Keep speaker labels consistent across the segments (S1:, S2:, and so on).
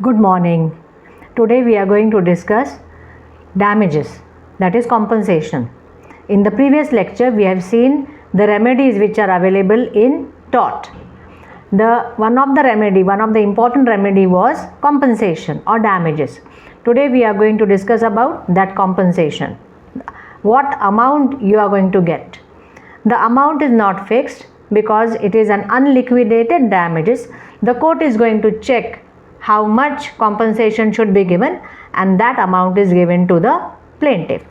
S1: Good morning. Today we are going to discuss damages, that is compensation. In the previous lecture we have seen the remedies which are available in TORT. One of the important remedy was compensation or damages. Today we are going to discuss about that compensation. What amount you are going to get. The amount is not fixed because it is an unliquidated damages. The court is going to check how much compensation should be given, and that amount is given to the plaintiff.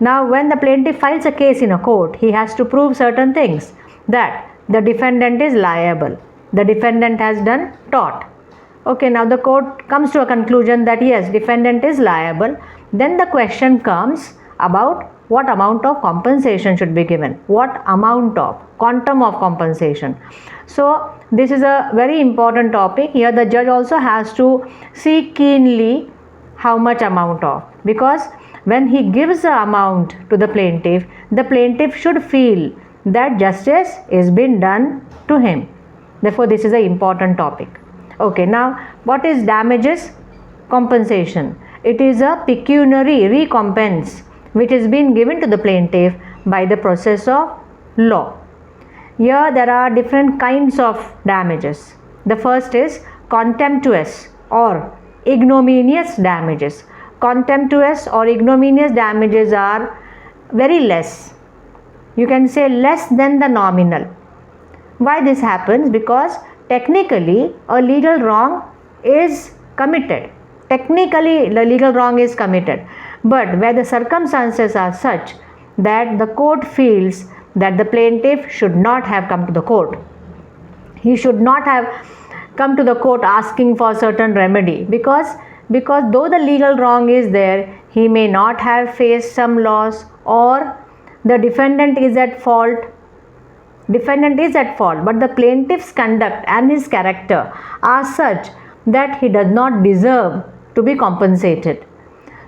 S1: Now when the plaintiff files a case in a court, he has to prove certain things, that the defendant is liable, the defendant has done tort. Okay, now the court comes to a conclusion that yes, defendant is liable. Then the question comes about what amount of compensation should be given, what amount of quantum of compensation. So this is a very important topic. Here the judge also has to see keenly how much amount of, because when he gives the amount to the plaintiff should feel that justice is being done to him. Therefore this is an important topic. Okay, now what is damages? Compensation. It is a pecuniary recompense which is being given to the plaintiff by the process of law. Here there are different kinds of damages. The first is contemptuous or ignominious damages. Contemptuous or ignominious damages are very less. You can say less than the nominal. Why this happens? Because technically a legal wrong is committed. Technically the legal wrong is committed. But where the circumstances are such that the court feels that the plaintiff should not have come to the court. He should not have come to the court asking for certain remedy, because though the legal wrong is there, he may not have faced some loss, or the defendant is at fault. But the plaintiff's conduct and his character are such that he does not deserve to be compensated.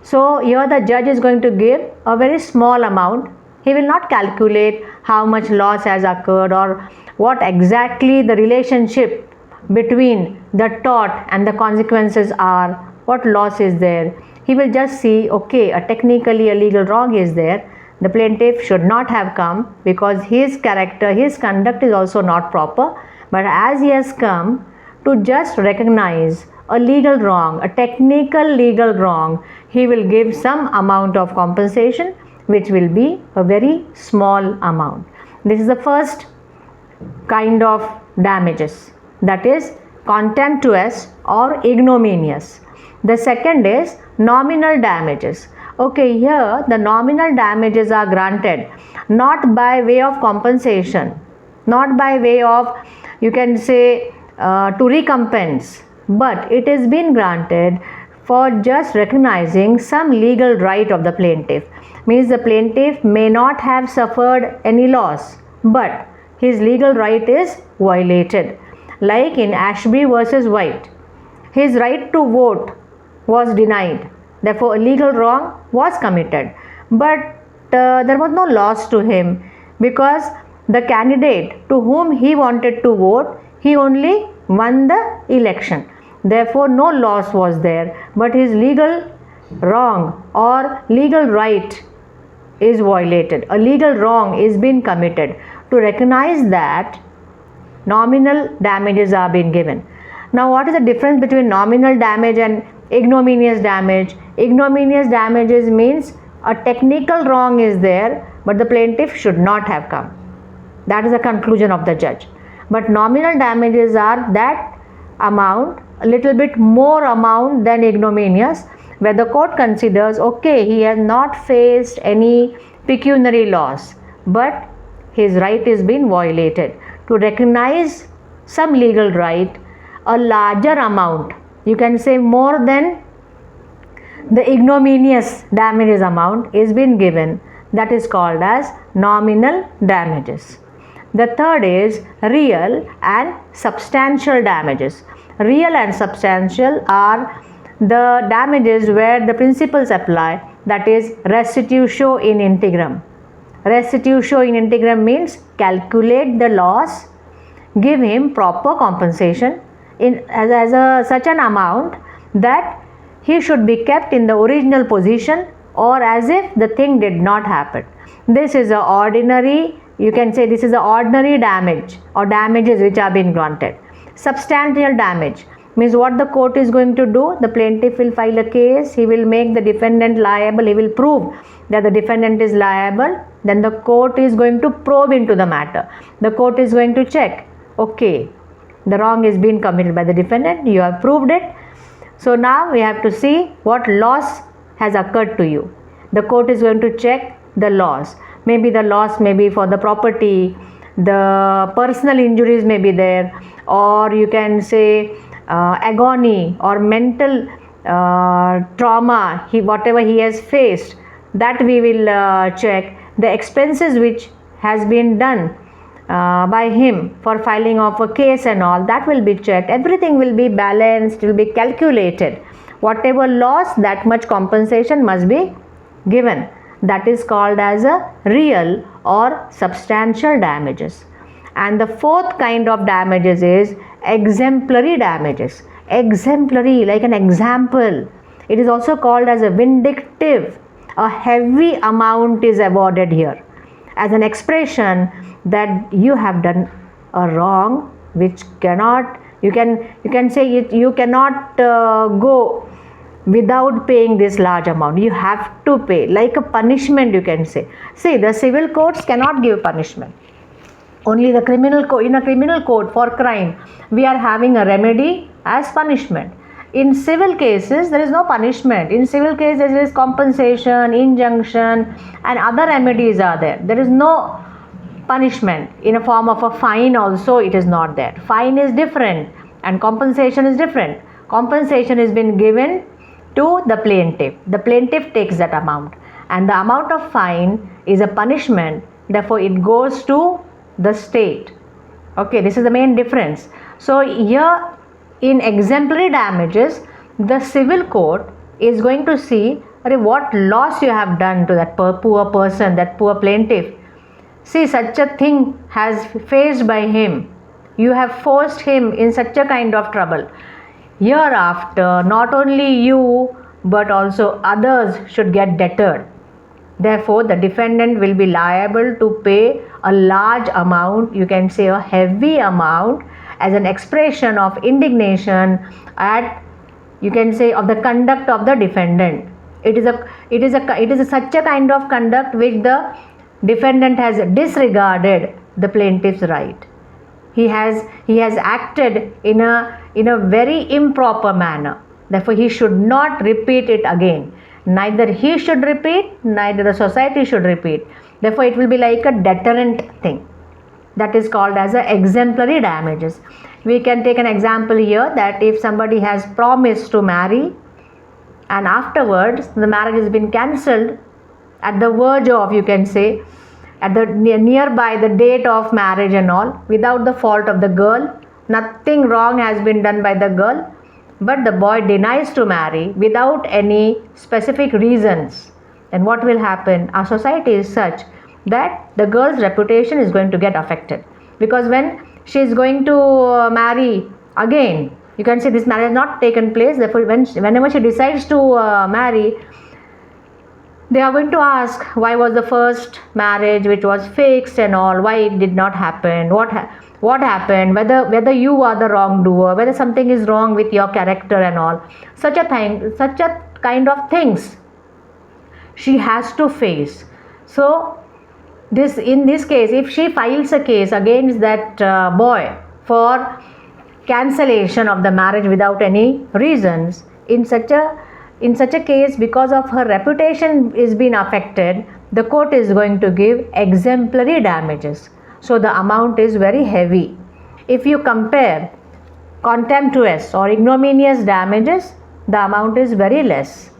S1: So here the judge is going to give a very small amount. He will not calculate how much loss has occurred or what exactly the relationship between the tort and the consequences are, what loss is there. He will just see, okay, technically a legal wrong is there. The plaintiff should not have come because his character, his conduct is also not proper. But as he has come to just recognize a legal wrong, a technical legal wrong, he will give some amount of compensation, which will be a very small amount. This is the first kind of damages, that is contemptuous or ignominious. The second is nominal damages. Okay, here the nominal damages are granted not by way of compensation, not by way of, you can say, to recompense, but it is been granted for just recognizing some legal right of the plaintiff. Means the plaintiff may not have suffered any loss, but his legal right is violated. Like in Ashby versus White, his right to vote was denied. Therefore a legal wrong was committed, but there was no loss to him, because the candidate to whom he wanted to vote, he only won the election. Therefore no loss was there, but his legal wrong or legal right is violated. A legal wrong is being committed. To recognize that, nominal damages are being given. Now what is the difference between nominal damage and ignominious damage? Ignominious damages means a technical wrong is there, but the plaintiff should not have come. That is the conclusion of the judge. But nominal damages are that amount, a little bit more amount than ignominious, where the court considers, okay, he has not faced any pecuniary loss, but his right is being violated. To recognize some legal right, a larger amount, you can say more than the ignominious damages amount, is being given. That is called as nominal damages. The third is real and substantial damages. Real and substantial are the damages where the principles apply, that is restitutio in integrum. Restitutio in integrum means calculate the loss, give him proper compensation in such an amount that he should be kept in the original position or as if the thing did not happen. This is a ordinary, you can say this is a ordinary damage or damages which have been granted. Substantial damage means what the court is going to do, the plaintiff will file a case, he will make the defendant liable, he will prove that the defendant is liable, then the court is going to probe into the matter. The court is going to check, okay, the wrong is being committed by the defendant, you have proved it. So now we have to see what loss has occurred to you. The court is going to check the loss. Maybe the loss may be for the property, the personal injuries may be there, or you can say agony or mental trauma, whatever he has faced, that we will check. The expenses which has been done by him for filing of a case and all, that will be checked. Everything will be balanced, will be calculated. Whatever loss, that much compensation must be given. That is called as a real or substantial damages. And the fourth kind of damages is exemplary damages. Exemplary, like an example. It is also called as a vindictive. A heavy amount is awarded here as an expression that you have done a wrong which cannot, you can say it, you cannot go without paying this large amount. You have to pay, like a punishment, you can say. See, the civil courts cannot give punishment. Only the criminal code, in a criminal code for crime, we are having a remedy as punishment. In civil cases, there is no punishment. In civil cases, there is compensation, injunction, and other remedies are there. There is no punishment in a form of a fine also, it is not there. Fine is different and compensation is different. Compensation has been given to the plaintiff. The plaintiff takes that amount, and the amount of fine is a punishment, therefore it goes to the state. Okay, this is the main difference. So here in exemplary damages, the civil court is going to see what loss you have done to that poor person, that poor plaintiff. See, such a thing has faced by him. You have forced him in such a kind of trouble. Hereafter, not only you but also others should get deterred. Therefore, the defendant will be liable to pay a large amount, you can say a heavy amount, as an expression of indignation at, you can say, of the conduct of the defendant. It is such a kind of conduct which the defendant has disregarded the plaintiff's right. He has acted in a very improper manner. Therefore, he should not repeat it again. Neither he should repeat, neither the society should repeat. Therefore, it will be like a deterrent thing. That is called as a exemplary damages. We can take an example here, that if somebody has promised to marry and afterwards the marriage has been cancelled at the verge of, you can say, at the nearby the date of marriage and all, without the fault of the girl, nothing wrong has been done by the girl, but the boy denies to marry without any specific reasons, then what will happen? Our society is such that the girl's reputation is going to get affected, because when she is going to marry again, you can say this marriage has not taken place, therefore whenever she decides to marry, they are going to ask, why was the first marriage which was fixed and all, why it did not happen, what happened, whether you are the wrongdoer, whether something is wrong with your character and all. Such a kind of things she has to face. So in this case, if she files a case against that boy for cancellation of the marriage without any reasons, in such a case, because of her reputation is being affected, the court is going to give exemplary damages. So the amount is very heavy. If you compare contemptuous or ignominious damages, the amount is very less.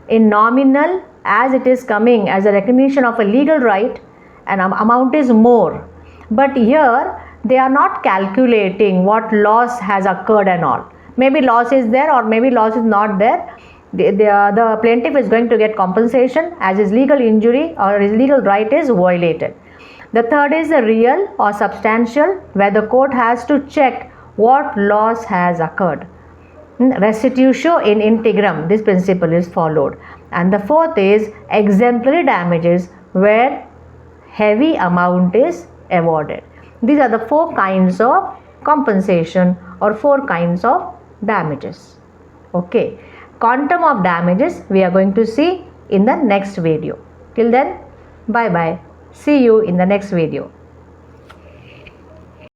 S1: In nominal, as it is coming as a recognition of a legal right, an amount is more. But here they are not calculating what loss has occurred and all. Maybe loss is there or maybe loss is not there. The plaintiff is going to get compensation as his legal injury or his legal right is violated. The third is the real or substantial, where the court has to check what loss has occurred. restitutio in integrum, this principle is followed. And the fourth is exemplary damages, where heavy amount is awarded. These are the 4 kinds of compensation or 4 kinds of damages. Okay, quantum of damages we are going to see in the next video. Till then, bye bye. See you in the next video.